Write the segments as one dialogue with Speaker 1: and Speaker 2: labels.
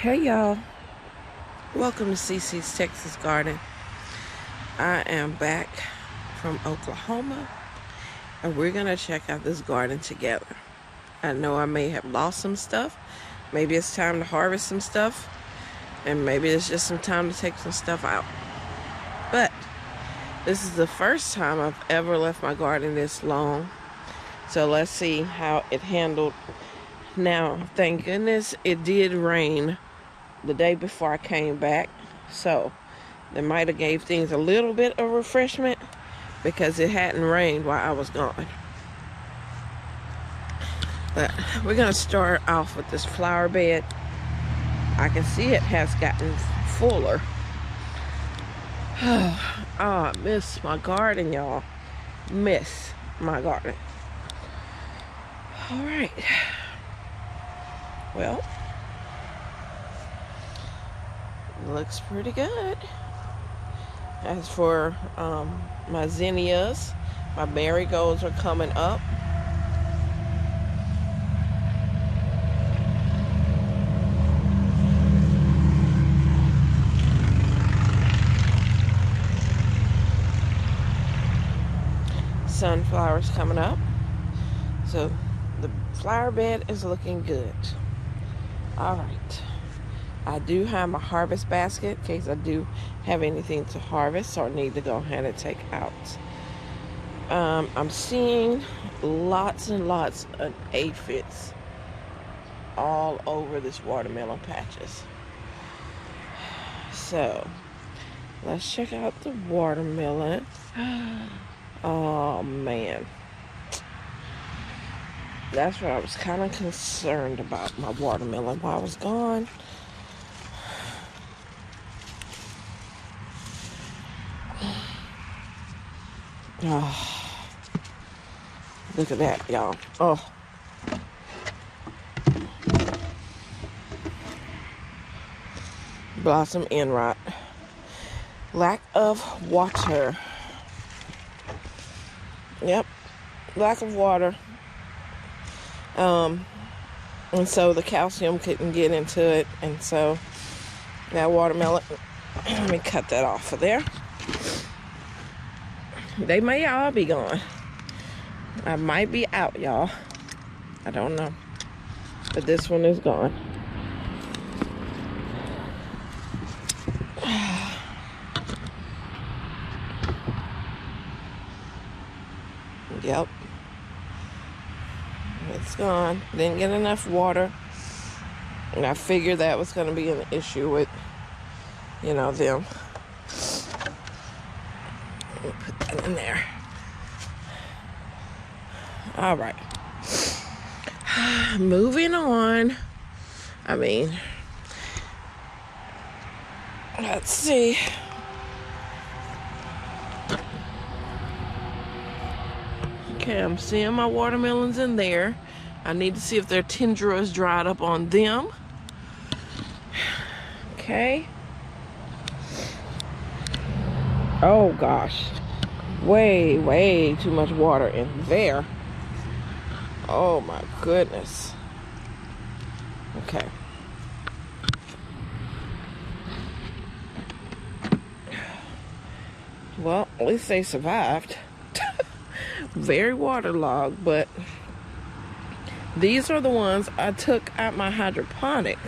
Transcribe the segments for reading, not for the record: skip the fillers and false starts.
Speaker 1: Hey y'all, welcome to CC's Texas Garden. I am back from Oklahoma and we're gonna check out this garden together. I know I may have lost some stuff. Maybe it's time to harvest some stuff, and maybe it's just some time to take some stuff out. But this is the first time I've ever left my garden this long. So let's see how it handled. Now, thank goodness it did rain the day before I came back, so they might have gave things a little bit of refreshment because it hadn't rained while I was gone. But we're gonna start off with this flower bed. I can see it has gotten fuller. Oh, I miss my garden, y'all. Miss my garden. All right. Well, looks pretty good. As for my zinnias, my marigolds are coming up. Sunflowers coming up. So the flower bed is looking good. All right. I do have my harvest basket in case I do have anything to harvest or need to go ahead and take out. I'm seeing lots and lots of aphids all over this watermelon patches. So let's check out the watermelon. Oh man, that's what I was kind of concerned about, my watermelon while I was gone. Oh, look at that, y'all. Oh, blossom end rot. Lack of water. Yep, lack of water. And so the calcium couldn't get into it, and so that watermelon, let me cut that off of there. They may all be gone. I might be out, y'all. I don't know. But this one is gone. Yep. It's gone. Didn't get enough water. And I figured that was going to be an issue with, them. Put that in there. All right. Moving on. Let's see. Okay, I'm seeing my watermelons in there. I need to see if their tendril is dried up on them. Okay. Oh gosh. Way too much water in there. Oh my goodness. Okay. Well, at least they survived. Very waterlogged, but these are the ones I took out my hydroponic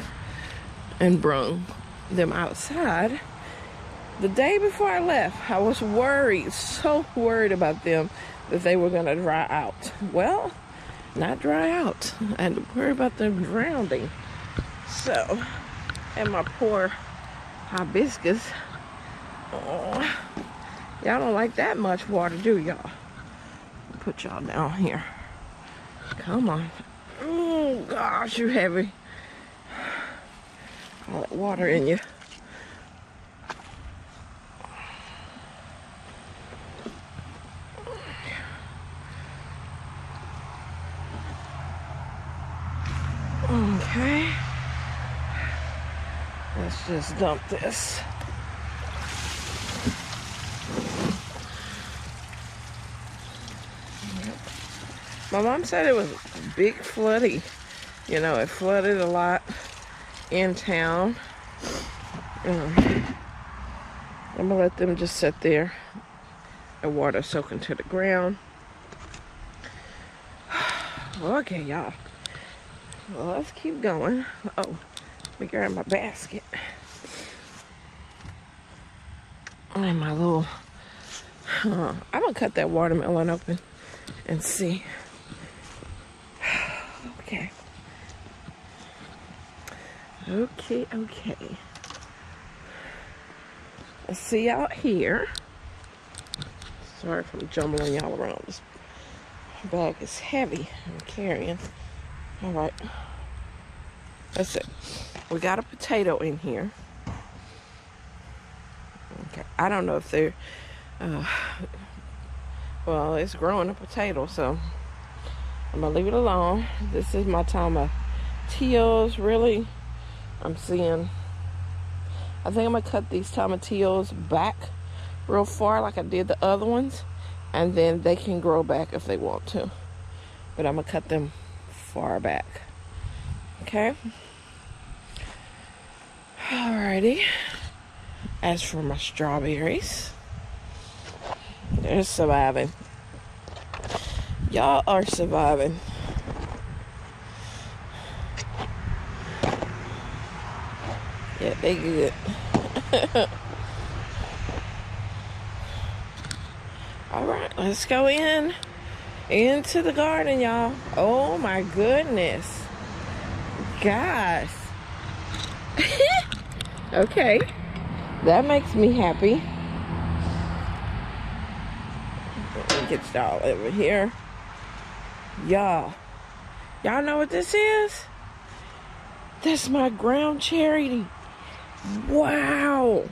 Speaker 1: and brung them outside. The day before I left, I was worried, so worried about them that they were going to dry out. Well, not dry out. I had to worry about them drowning. So, and my poor hibiscus. Oh, y'all don't like that much water, do y'all? Put y'all down here. Come on. Oh, gosh, you're heavy. All that water in you. Okay. Let's just dump this. My mom said it was big flooding. It flooded a lot in town. I'm gonna let them just sit there and water soaking to the ground. Okay, y'all. Well, let's keep going. Oh, let me grab my basket. And my little... I'm gonna cut that watermelon open and see. Okay. Okay. Let's see out here. Sorry if I'm jumbling y'all around. This bag is heavy I'm carrying. All right. That's it. We got a potato in here. Okay. I don't know if they're... well, it's growing a potato, so I'm gonna leave it alone. This is my tomatillos. Really, I'm seeing... I think I'm gonna cut these tomatillos back real far like I did the other ones, and then they can grow back if they want to. But I'm gonna cut them far back. Okay. Alrighty. As for my strawberries, they're surviving. Y'all are surviving. Yeah, they good. All right, let's go into the garden, y'all. Oh my goodness, guys. Okay, that makes me happy. Let me get y'all over here. Y'all know what this is? That's my ground cherry. Wow.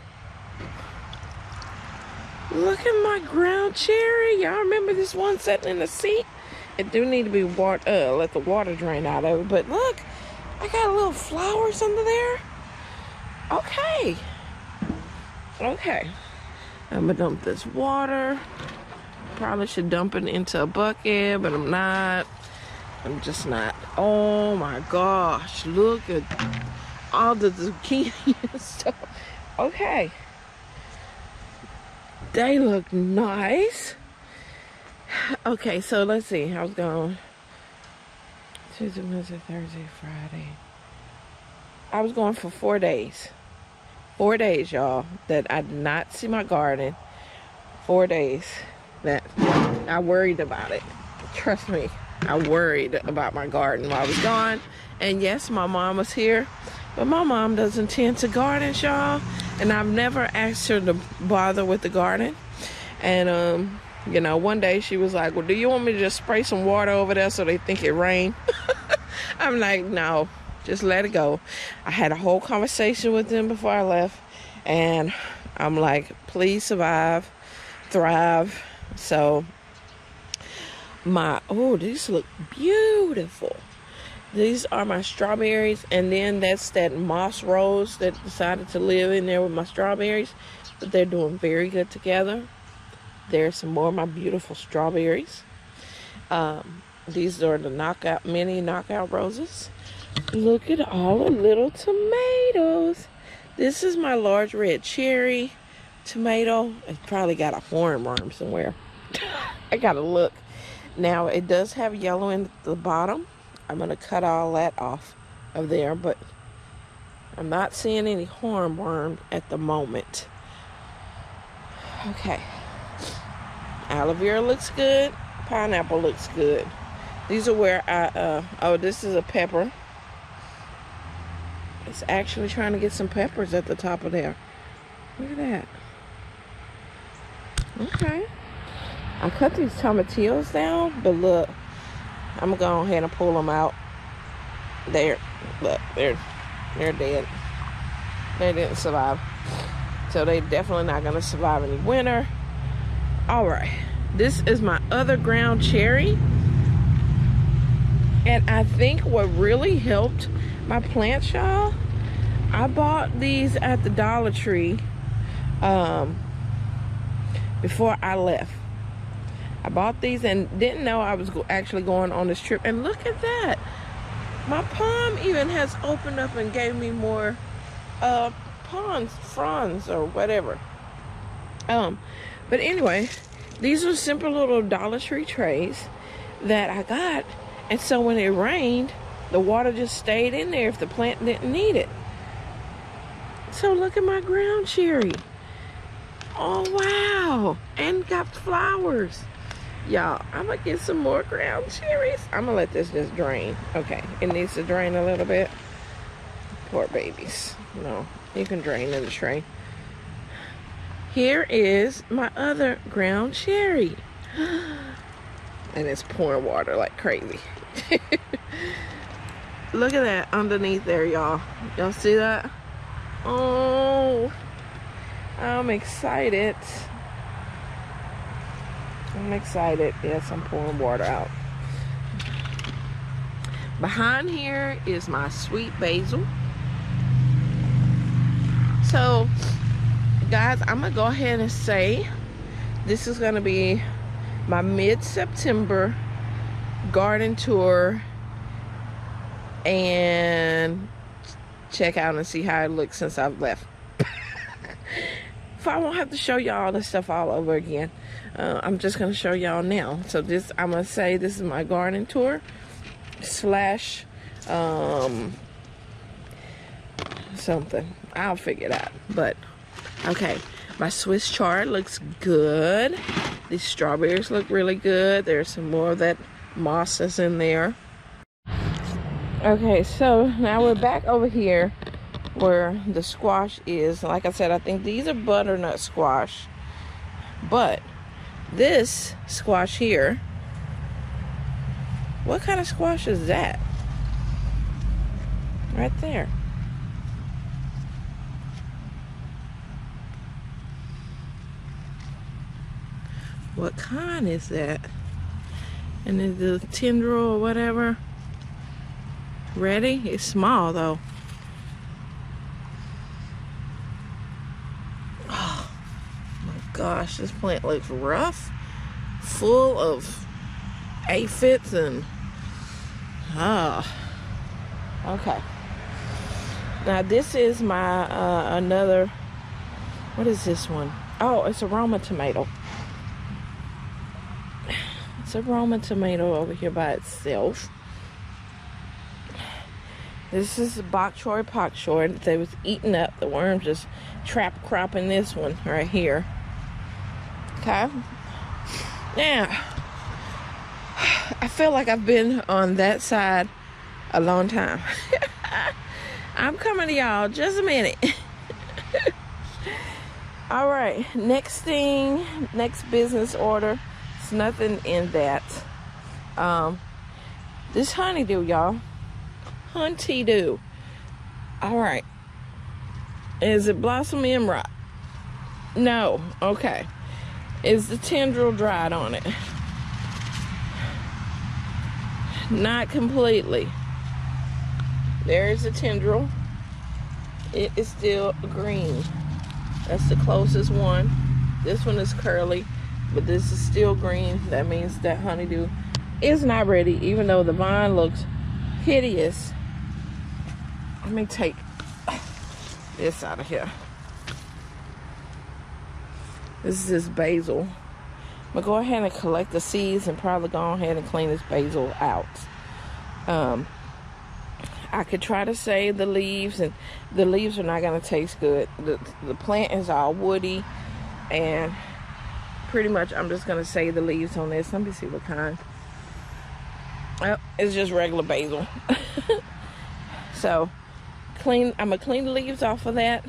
Speaker 1: Look at my ground cherry. Y'all remember this one sitting in the seat? It do need to be let the water drain out of it. But look, I got little flowers under there. Okay. I'm gonna dump this water. Probably should dump it into a bucket, but I'm not. I'm just not. Oh my gosh, look at all the zucchini and stuff. Okay. They look nice. Okay, so let's see. I was going Tuesday, Wednesday, Thursday, Friday. I was going for 4 days. 4 days, y'all, that I did not see my garden. 4 days that I worried about it. Trust me, I worried about my garden while I was gone. And yes, my mom was here, but my mom doesn't tend to garden, y'all. And I've never asked her to bother with the garden. And, you know, one day she was like, well, do you want me to just spray some water over there so they think it rained? I'm like, no, just let it go. I had a whole conversation with them before I left. And I'm like, please survive, thrive. So these look beautiful. These are my strawberries, and then that's that moss rose that decided to live in there with my strawberries. But they're doing very good together. There's some more of my beautiful strawberries. These are the mini knockout roses. Look at all the little tomatoes. This is my large red cherry tomato. It's probably got a hornworm somewhere. I gotta look. Now, it does have yellow in the bottom. I'm going to cut all that off of there, but I'm not seeing any hornworm at the moment. Okay. Aloe vera looks good. Pineapple looks good. These are where this is a pepper. It's actually trying to get some peppers at the top of there. Look at that. Okay. I cut these tomatillos down, but look, I'm gonna go ahead and pull them out. Look, they're dead. They didn't survive. So they definitely not gonna survive any winter. All right, this is my other ground cherry. And I think what really helped my plants, y'all, I bought these at the Dollar Tree before I left. I bought these and didn't know I was actually going on this trip. And look at that. My palm even has opened up and gave me more fronds or whatever. But anyway, these are simple little Dollar Tree trays that I got, and so when it rained, the water just stayed in there if the plant didn't need it. So look at my ground cherry. Oh wow, and got flowers. Y'all, I'm gonna get some more ground cherries. I'm gonna let this just drain. Okay, it needs to drain a little bit. Poor babies. No, you can drain in the tray. Here is my other ground cherry. And it's pouring water like crazy. Look at that underneath there, y'all. Y'all see that? Oh, I'm excited. I'm excited. Yes, I'm pouring water out. Behind here is my sweet basil. So, guys, I'm gonna go ahead and say this is gonna be my mid-September garden tour, and check out and see how it looks since I've left. If I won't have to show y'all this stuff all over again, I'm just gonna show y'all now. So this, I'm gonna say this is my garden tour slash something. I'll figure it out. But okay, my Swiss chard looks good. These strawberries look really good. There's some more of that moss that's in there. Okay, so now we're back over here where the squash is. Like I said, I think these are butternut squash, but this squash here, what kind of squash is that? Right there. What kind is that? And then the tendril or whatever. Ready? It's small though. Oh my gosh, this plant looks rough, full of aphids and okay. Now this is my another, what is this one? Oh, it's a Roma tomato. It's a Roma tomato over here by itself. This is bok choy, pak choy. They was eating up. The worms just trap cropping this one right here. Okay. Now, I feel like I've been on that side a long time. I'm coming to y'all. Just a minute. All right. Next thing, next business order. It's nothing in that. This honeydew, y'all. Honeydew. All right. Is it blossom emerald? No. Okay. Is the tendril dried on it? Not completely. There is a tendril. It is still green. That's the closest one. This one is curly, but this is still green. That means that honeydew is not ready, even though the vine looks hideous. Let me take this out of here. This is basil. I'm gonna go ahead and collect the seeds and probably go ahead and clean this basil out. I could try to save the leaves, and the leaves are not gonna taste good. The plant is all woody, and pretty much I'm just gonna save the leaves on this. Let me see what kind. Oh, it's just regular basil. So I'm gonna clean the leaves off of that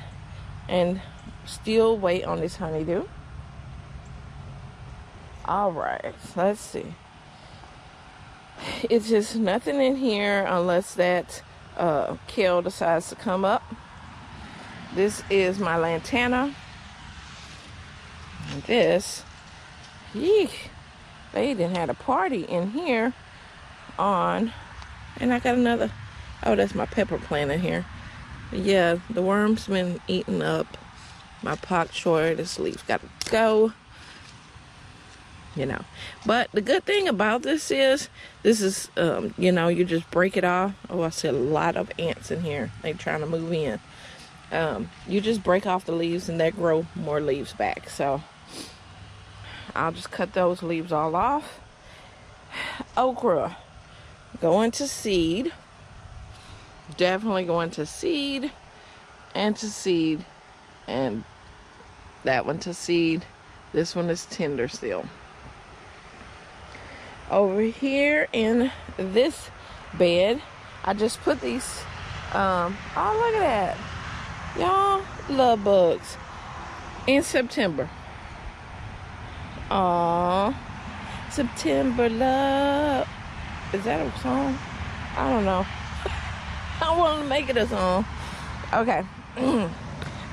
Speaker 1: and still wait on this honeydew. All right, let's see. It's just nothing in here unless that kale decides to come up. This is my lantana. And this, eek, they didn't have a party in here on, and I got another, oh, that's my pepper plant in here. Yeah, the worms been eating up my pak choy. This leaf got to go. you know. But the good thing about this is, you know, you just break it off. Oh, I see a lot of ants in here. They're trying to move in. You just break off the leaves and they grow more leaves back. So I'll just cut those leaves all off. Okra, going to seed. Definitely going to seed and to seed. And that one to seed. This one is tender still. Over here in this bed, I just put these, oh, look at that. Y'all, love bugs. In September. Aww. September love. Is that a song? I don't know. I want to make it a song. Okay.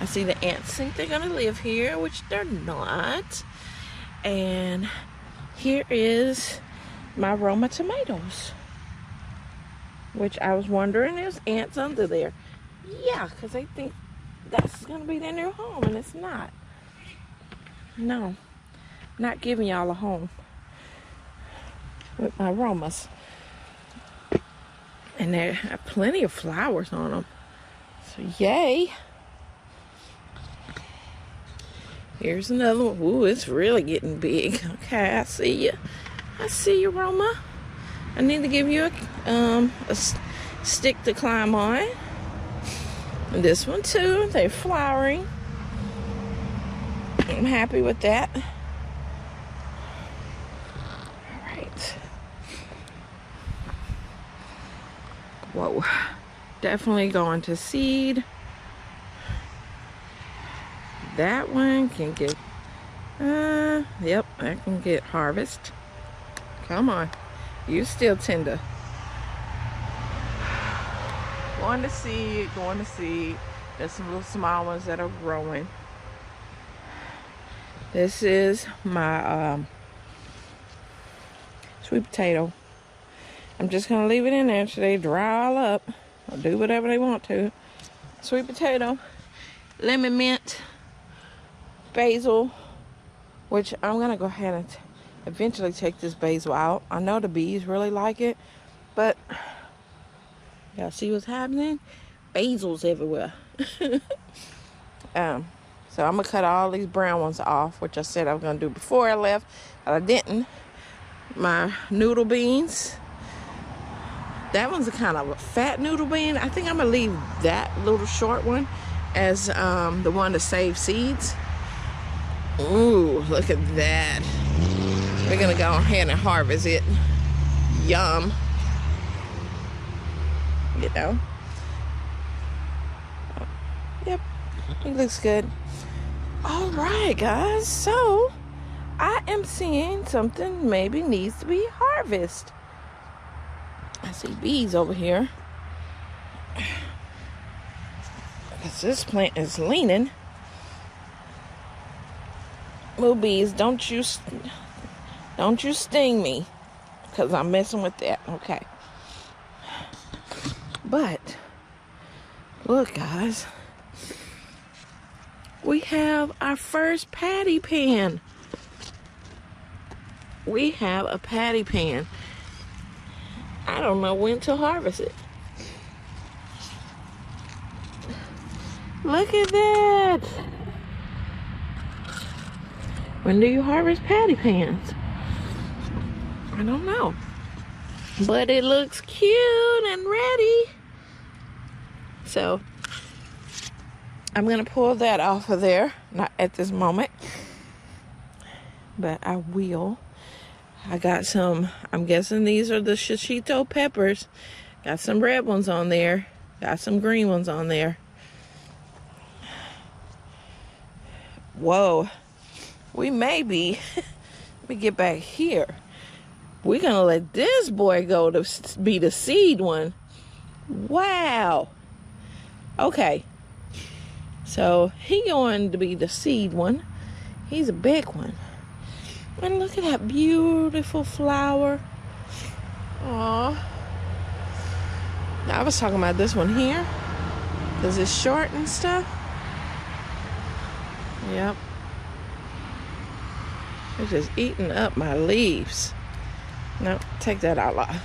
Speaker 1: I see the ants think they're gonna live here, which they're not. And here is my Roma tomatoes, which I was wondering, there's ants under there. Yeah, because they think that's gonna be their new home, and it's not. No, not giving y'all a home with my Romas. And there have plenty of flowers on them, so yay. Here's another one. Ooh, it's really getting big. Okay, I see you. I see you, Roma. I need to give you a stick to climb on. And this one too. They're flowering. I'm happy with that. All right. Whoa. Definitely going to seed. That one can get, yep, that can get harvest. Come on, you still tender. Going to seed, going to seed. There's some little small ones that are growing. This is my sweet potato. I'm just gonna leave it in there until they dry all up. I'll do whatever they want to. Sweet potato, lemon mint, basil, which I'm gonna go ahead and eventually take this basil out. I know the bees really like it, but y'all see what's happening? Basil's everywhere. So I'm gonna cut all these brown ones off, which I said I was gonna do before I left, but I didn't. My noodle beans. That one's a kind of a fat noodle bean. I think I'm gonna leave that little short one as the one to save seeds. Ooh, look at that. We're gonna go ahead and harvest it. Yum. You know? Yep, it looks good. All right, guys, so I am seeing something maybe needs to be harvested. I see bees over here. Because this plant is leaning. Little bees, don't you sting me, because I'm messing with that. Okay. But look, guys, we have our first patty pan. We have a patty pan. I don't know when to harvest it. Look at that. When do you harvest patty pans? I don't know. But it looks cute and ready. So I'm going to pull that off of there. Not at this moment. But I will. I got some, I'm guessing these are the shishito peppers. Got some red ones on there. Got some green ones on there. Whoa. We may be, let me get back here. We're going to let this boy go to be the seed one. Wow. Okay. So he going to be the seed one. He's a big one. And look at that beautiful flower. Aww. Now, I was talking about this one here, because it's short and stuff. Yep. They're just eating up my leaves. No, take that out loud.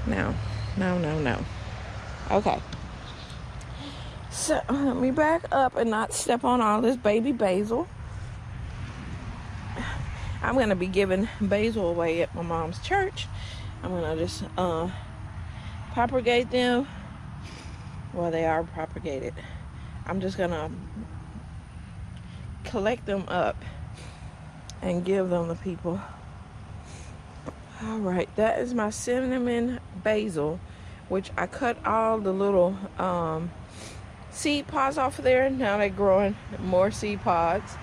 Speaker 1: No. Okay. So let me back up and not step on all this baby basil. I'm going to be giving basil away at my mom's church. I'm going to just propagate them. Well, they are propagated. I'm just going to collect them up and give them to people. All right, that is my cinnamon basil, which I cut all the little seed pods off of there. Now they're growing more seed pods.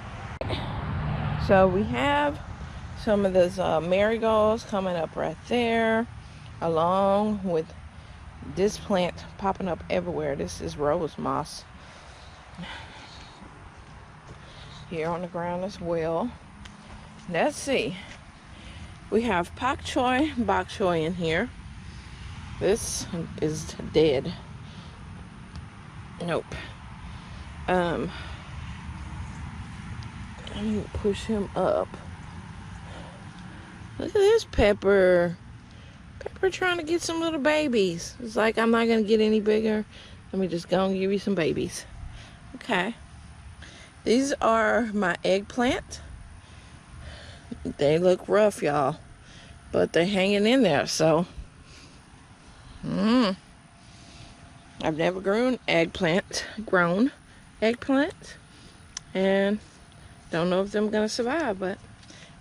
Speaker 1: So we have some of those marigolds coming up right there, along with this plant popping up everywhere. This is rose moss here on the ground as well. Let's see. We have pak bok choy in here. This is dead. Nope. Let me push him up. Look at this pepper. Pepper trying to get some little babies. It's like, I'm not going to get any bigger. Let me just go and give you some babies. Okay. These are my eggplant. They look rough, y'all. But they're hanging in there, so. I've never grown eggplant. And don't know if I'm going to survive, but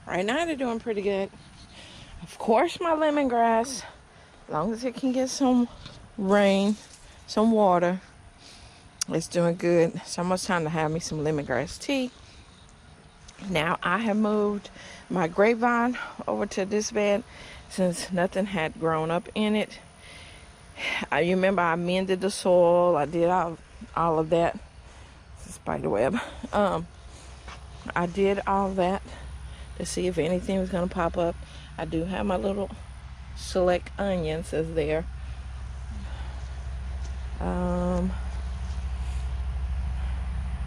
Speaker 1: right now they're doing pretty good. Of course, my lemongrass, as long as it can get some rain, some water, it's doing good. It's almost time to have me some lemongrass tea. Now, I have moved my grapevine over to this bed since nothing had grown up in it. You remember I mended the soil. I did all of that. It's a spider web. I did all that to see if anything was going to pop up. I do have my little select onions as there.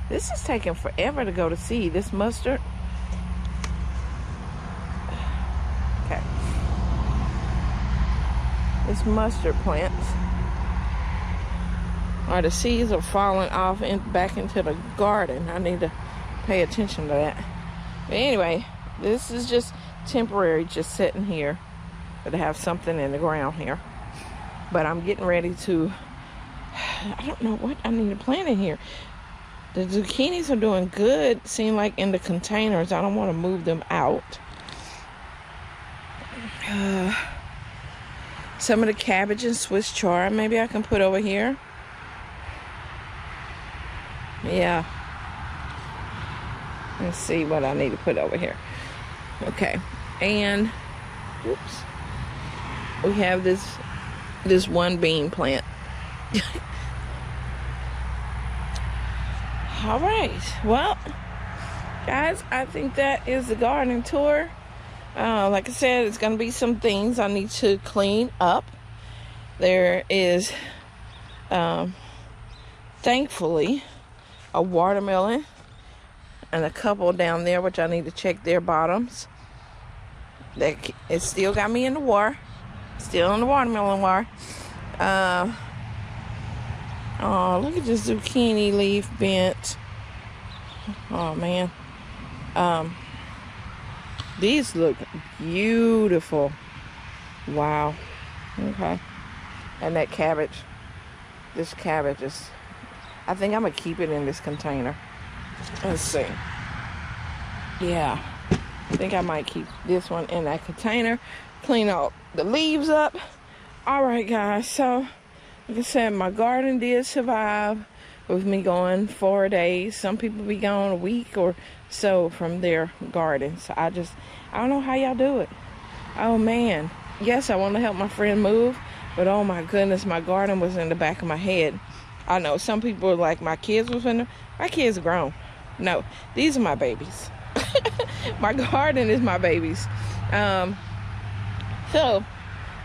Speaker 1: This is taking forever to go to seed. This mustard. Okay. This mustard plant. Or the seeds are falling off back into the garden. I need to pay attention to that. But anyway, this is just temporary, just sitting here. But to have something in the ground here. But I'm getting ready to, I don't know what I need to plant in here. The zucchinis are doing good, seem like in the containers. I don't want to move them out. Some of the cabbage and Swiss chard, maybe I can put over here. Yeah. Let's see what I need to put over here. Okay. And, oops. We have this one bean plant. All right. Well, guys, I think that is the garden tour. Like I said, it's going to be some things I need to clean up. There is, thankfully, a watermelon and a couple down there, which I need to check their bottoms. It still got me in the war. Still in the watermelon war. Oh, look at this zucchini leaf bent. Oh, man. These look beautiful. Wow. Okay. And that cabbage. This cabbage is, I think I'm going to keep it in this container. Let's see. Yeah. I think I might keep this one in that container. Clean all the leaves up. All right, guys. So, like I said, my garden did survive with me going 4 days. Some people be gone a week or so from their garden. So I don't know how y'all do it. Oh, man. Yes, I want to help my friend move. But oh, my goodness, my garden was in the back of my head. I know some people are like, my kids was in there. My kids are grown. No, these are my babies. My garden is my babies. So,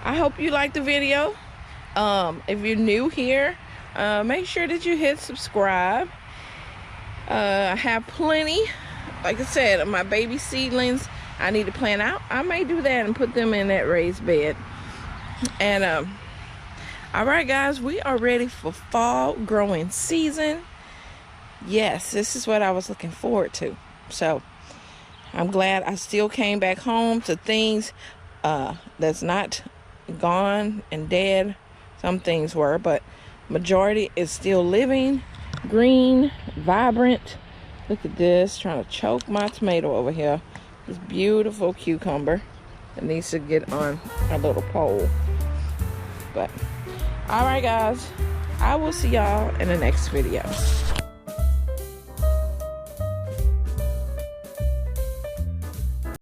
Speaker 1: I hope you liked the video. If you're new here, make sure that you hit subscribe. I have plenty like I said, my baby seedlings I need to plant out. I may do that and put them in that raised bed. And all right, guys, we are ready for fall growing season. Yes, this is what I was looking forward to. So I'm glad I still came back home to things that's not gone and dead. Some things were, but majority is still living, green, vibrant. Look at this, trying to choke my tomato over here. This beautiful cucumber that needs to get on a little pole. But all right, guys, I will see y'all in the next video.